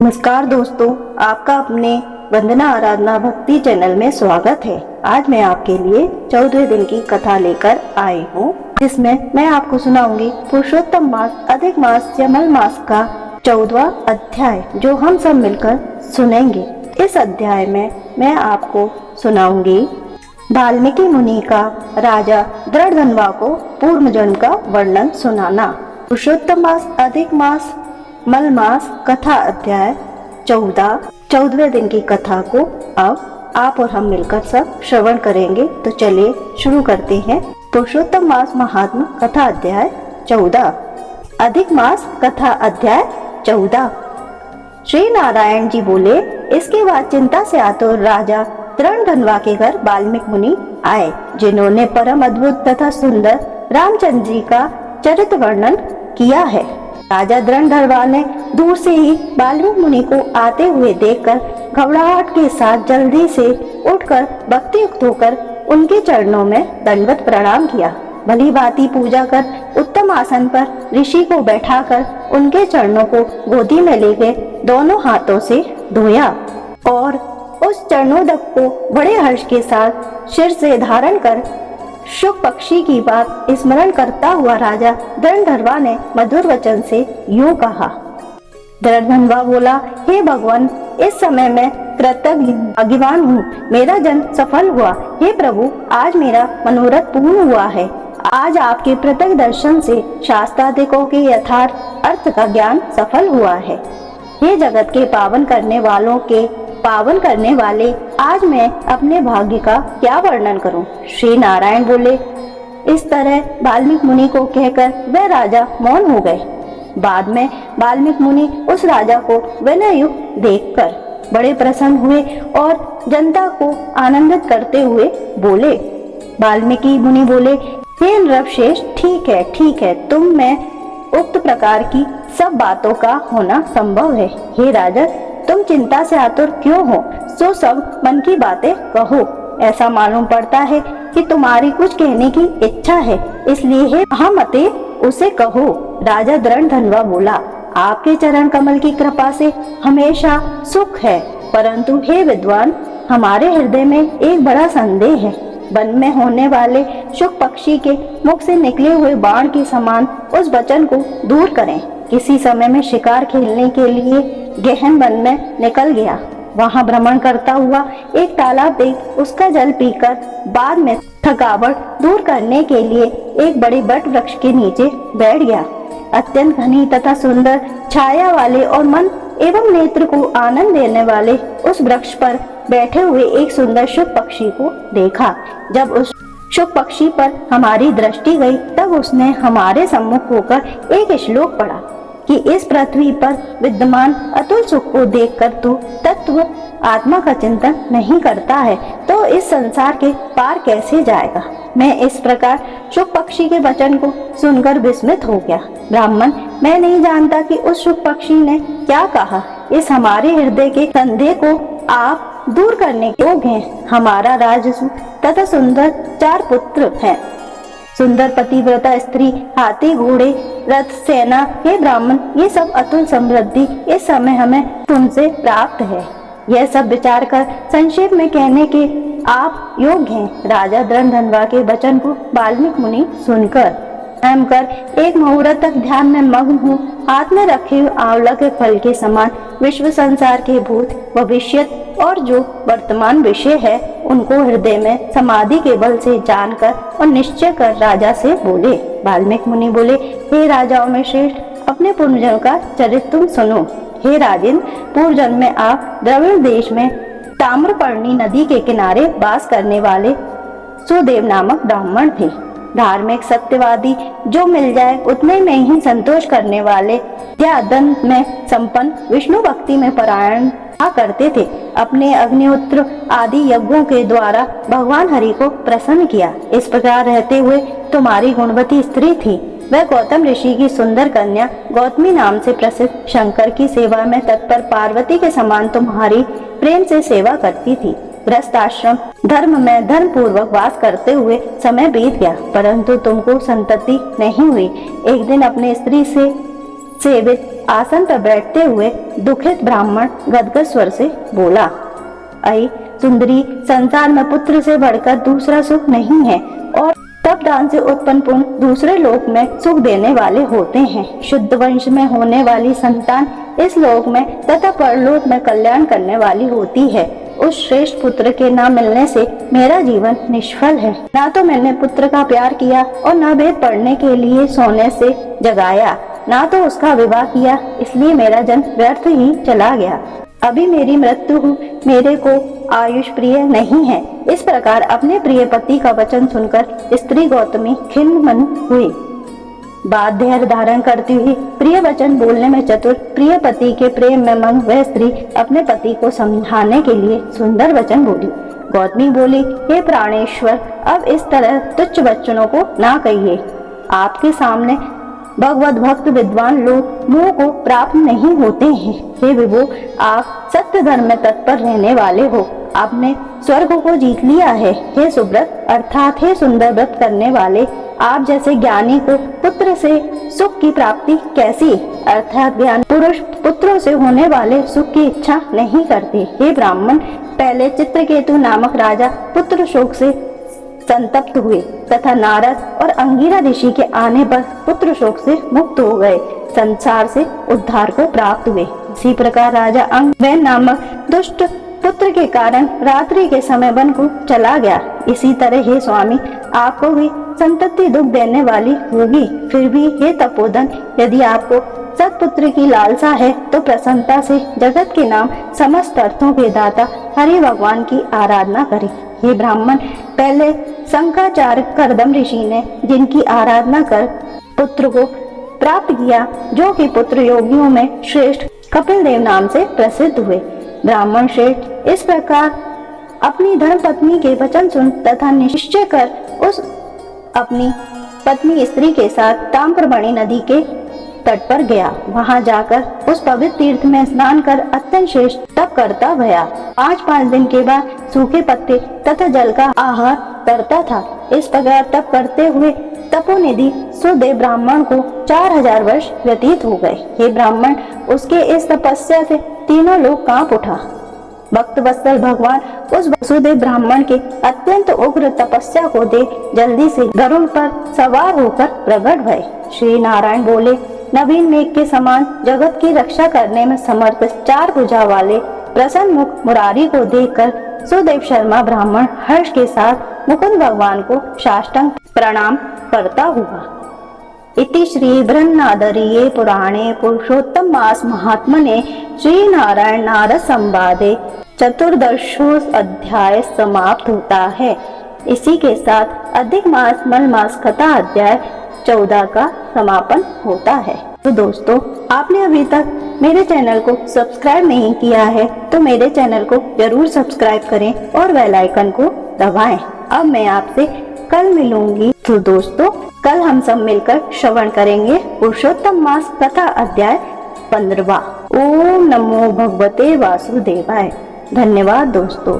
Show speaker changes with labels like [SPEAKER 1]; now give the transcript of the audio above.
[SPEAKER 1] नमस्कार दोस्तों, आपका अपने वंदना आराधना भक्ति चैनल में स्वागत है। आज मैं आपके लिए 14वें दिन की कथा लेकर आई हूँ, जिसमें मैं आपको सुनाऊंगी पुरुषोत्तम मास अधिक मास या मल मास का 14वां अध्याय, जो हम सब मिलकर सुनेंगे। इस अध्याय में मैं आपको सुनाऊंगी वाल्मीकि मुनि का राजा दृढ़धनवा को पूर्व जन्म का वर्णन सुनाना। पुरुषोत्तम मास अधिक मास मल मास कथा अध्याय 14वें दिन की कथा को अब आप और हम मिलकर सब श्रवण करेंगे। तो चलिए शुरू करते हैं। पुरुषोत्तम मास महात्मा कथा अध्याय 14। अधिक मास कथा अध्याय 14। श्री नारायण जी बोले, इसके बाद चिंता से आतुर राजा दृढ़धनवा के घर वाल्मीकि मुनि आए, जिन्होंने परम अद्भुत तथा सुंदर रामचंद्र जी का चरित्र वर्णन किया है। राजा दृढ़धनवा ने दूर से ही वाल्मीकि मुनि को आते हुए देखकर घबराहट के साथ जल्दी से उठकर भक्ति युक्त होकर उनके चरणों में दंडवत प्रणाम किया। भली भांति पूजा कर उत्तम आसन पर ऋषि को बैठाकर उनके चरणों को गोदी में लेके दोनों हाथों से धोया और उस चरणोदक को बड़े हर्ष के साथ सिर से धारण कर शुक पक्षी की बात स्मरण करता हुआ राजा दृढ़धनवा ने मधुर वचन से यूं कहा। दृढ़धनवा बोला, हे भगवान, इस समय मैं कृतज्ञ भाग्यवान हूँ, मेरा जन्म सफल हुआ। हे प्रभु, आज मेरा मनोरथ पूर्ण हुआ है। आज आपके प्रत्यक्ष दर्शन से शास्त्रादिकों के यथार्थ अर्थ का ज्ञान सफल हुआ है। हे जगत के पावन करने वाले, आज मैं अपने भाग्य का क्या वर्णन करूं? श्री नारायण बोले। इस तरह वाल्मीकि मुनि को कहकर वह राजा मौन हो गए। बाद में वाल्मीकि मुनि उस राजा को विनय युक्त देखकर बड़े प्रसन्न हुए और जनता को आनंदित करते हुए बोले। वाल्मीकि मुनि बोले, हे नृपश्रेष्ठ, ठीक है, तुम में उक्त प्रकार की सब बातों का होना संभव है। हे राजा, तुम चिंता से आतुर क्यों हो? सो सब मन की बातें कहो। ऐसा मालूम पड़ता है कि तुम्हारी कुछ कहने की इच्छा है, इसलिए हे महामते उसे कहो। राजा दृढ़धनवा बोला, आपके चरण कमल की कृपा से हमेशा सुख है, परंतु हे विद्वान, हमारे हृदय में एक बड़ा संदेह है। वन में होने वाले शुक पक्षी के मुख से निकले हुए बाण के समान उस वचन को दूर करें। किसी समय में शिकार खेलने के लिए गहन वन में निकल गया। वहां भ्रमण करता हुआ एक तालाब देख उसका जल पीकर बाद में थकावट दूर करने के लिए एक बड़े बट वृक्ष के नीचे बैठ गया। अत्यंत घनी तथा सुंदर छाया वाले और मन एवं नेत्र को आनंद देने वाले उस वृक्ष पर बैठे हुए एक सुंदर शुक पक्षी को देखा। जब उस शुक पक्षी पर हमारी दृष्टि गई, तब उसने हमारे सम्मुख होकर एक श्लोक पढ़ा कि इस पृथ्वी पर विद्यमान अतुल सुख को देखकर तू तत्व आत्मा का चिंतन नहीं करता है, तो इस संसार के पार कैसे जाएगा? मैं इस प्रकार शुक पक्षी के वचन को सुनकर विस्मित हो गया। ब्राह्मण, मैं नहीं जानता कि उस शुक पक्षी ने क्या कहा। इस हमारे हृदय के संदेह को आप दूर करने के योग्य हैं। हमारा राजसु तथा सुंदर 4 पुत्र हैं। सुंदर पतिव्रता स्त्री, हाथी, घोड़े, रथ, सेना। हे ब्राह्मण, ये सब अतुल समृद्धि इस समय हमें तुमसे प्राप्त है। यह सब विचार कर संक्षेप में कहने के आप योग्य हैं। राजा दृढ़धनवा के वचन को वाल्मीकि मुनि सुनकर स्वयं कर एक मुहूर्त तक ध्यान में मग्न हूँ। हाथ में रखे हुए आंवला के फल के समान विश्व संसार के भूत भविष्य और जो वर्तमान विषय है, उनको हृदय में समाधि के बल से जानकर और निश्चय कर राजा से बोले। वाल्मीकि मुनि बोले, हे राजाओं में श्रेष्ठ, अपने पूर्वजन्म का चरित्र तुम सुनो। हे राजेंद्र, पूर्व जन्म में आप द्रविड़ देश में ताम्रपर्णी नदी के किनारे वास करने वाले सुदेव नामक ब्राह्मण थे। धार्मिक, सत्यवादी, जो मिल जाए उतने में ही संतोष करने वाले, ध्यान में संपन्न, विष्णु भक्ति में परायण करते थे। अपने अग्निहोत्र आदि यज्ञों के द्वारा भगवान हरि को प्रसन्न किया। इस प्रकार रहते हुए तुम्हारी गुणवती स्त्री थी। वह गौतम ऋषि की सुंदर कन्या गौतमी नाम से प्रसिद्ध शंकर की सेवा में तत्पर पार्वती के समान तुम्हारी प्रेम से सेवा करती थी। गृहस्थ आश्रम धर्म में धर्म पूर्वक वास करते हुए समय बीत गया, परंतु तुमको संतति नहीं हुई। एक दिन अपने स्त्री से सेवित आसन पर बैठते हुए दुखित ब्राह्मण गदगद स्वर से बोला, अई सुंदरी, संसार में पुत्र से बढ़कर दूसरा सुख नहीं है और तप दान से उत्पन्न पुण्य दूसरे लोक में सुख देने वाले होते हैं। शुद्ध वंश में होने वाली संतान इस लोक में तथा परलोक में कल्याण करने वाली होती है। उस श्रेष्ठ पुत्र के न मिलने से मेरा जीवन निष्फल है। ना तो मैंने पुत्र का प्यार किया और न वेद पढ़ने के लिए सोने से जगाया, ना तो उसका विवाह किया, इसलिए मेरा जन्म व्यर्थ ही चला गया। अभी मेरी मृत्यु मेरे को आयुष प्रिय नहीं है। इस प्रकार अपने प्रिय पति का वचन सुनकर स्त्री गौतमी खिन्न मन हुई। बात धैर्य धारण करती हुई, प्रिय वचन बोलने में चतुर, प्रिय पति के प्रेम में मंग वह स्त्री अपने पति को समझाने के लिए सुंदर वचन बोली। गौतमी बोली, हे प्राणेश्वर, अब इस तरह तुच्छ वचनों को ना कहिए। आपके सामने भगवत भक्त विद्वान लोग मुंह को प्राप्त नहीं होते हैं। हे विभो, आप सत्य धर्म में तत्पर रहने वाले हो, आपने स्वर्ग को जीत लिया है। हे सुव्रत अर्थात हे सुंदर व्रत करने वाले, आप जैसे ज्ञानी को पुत्र से सुख की प्राप्ति कैसी अर्थात ज्ञान पुरुष पुत्रों से होने वाले सुख की इच्छा नहीं करते। हे ब्राह्मण, पहले चित्रकेतु नामक राजा पुत्र शोक से संतप्त हुए तथा नारद और अंगिरा ऋषि के आने पर पुत्र शोक से मुक्त हो गए, संसार से उद्धार को प्राप्त हुए। इसी प्रकार राजा अंग नामक दुष्ट पुत्र के कारण रात्रि के समय वन को चला गया। इसी तरह हे स्वामी, आपको भी संतति दुख देने वाली होगी। फिर भी हे तपोधन, यदि आपको सत्पुत्र की लालसा है तो प्रसन्नता से जगत के नाम समस्त अर्थों के दाता हरि भगवान की आराधना करें। हे ब्राह्मण, पहले शंकराचार्य करदम ऋषि ने जिनकी आराधना कर पुत्र को प्राप्त किया, जो कि पुत्र योगियों में श्रेष्ठ कपिल देव नाम से प्रसिद्ध हुए। ब्राह्मण श्रेष्ठ इस प्रकार अपनी धर्म पत्नी के वचन सुन तथा निश्चय कर उस अपनी पत्नी स्त्री के साथ ताम्रमणि नदी के तट पर गया। वहां जाकर उस पवित्र तीर्थ में स्नान कर अत्यंत श्रेष्ठ तप करता भया। 5 दिन के बाद सूखे पत्ते तथा जल का आहार करता था। इस प्रकार तप करते हुए तपोनिधि सुदेव ब्राह्मण को 4000 वर्ष व्यतीत हो गए। हे ब्राह्मण, उसके इस तपस्या से तीनों लोग कांप उठा। भक्त वत्सल भगवान उस वसुदेव ब्राह्मण के अत्यंत उग्र तपस्या को देख जल्दी से गरुड़ पर सवार होकर प्रकट भये। श्री नारायण बोले, नवीन मेघ के समान जगत की रक्षा करने में समर्थ 4 भुजा वाले प्रसन्न मुख मुरारी को देखकर सुदेव शर्मा ब्राह्मण हर्ष के साथ मुकुंद भगवान को साष्टांग प्रणाम करता हुआ। इति श्री बृहन्नारदीये पुराणे पुरुषोत्तम मास महात्मने श्री नारायण नारद संवादे 14वां अध्याय समाप्त होता है। इसी के साथ अधिक मास मल मास कथा अध्याय 14 का समापन होता है। तो दोस्तों, आपने अभी तक मेरे चैनल को सब्सक्राइब नहीं किया है तो मेरे चैनल को जरूर सब्सक्राइब करें और बेल आइकन को दबाएं। अब मैं आपसे कल मिलूंगी। तो दोस्तों, कल हम सब मिलकर श्रवण करेंगे पुरुषोत्तम मास कथा अध्याय 15वां। ओम नमो भगवते वासुदेवाय। धन्यवाद दोस्तों।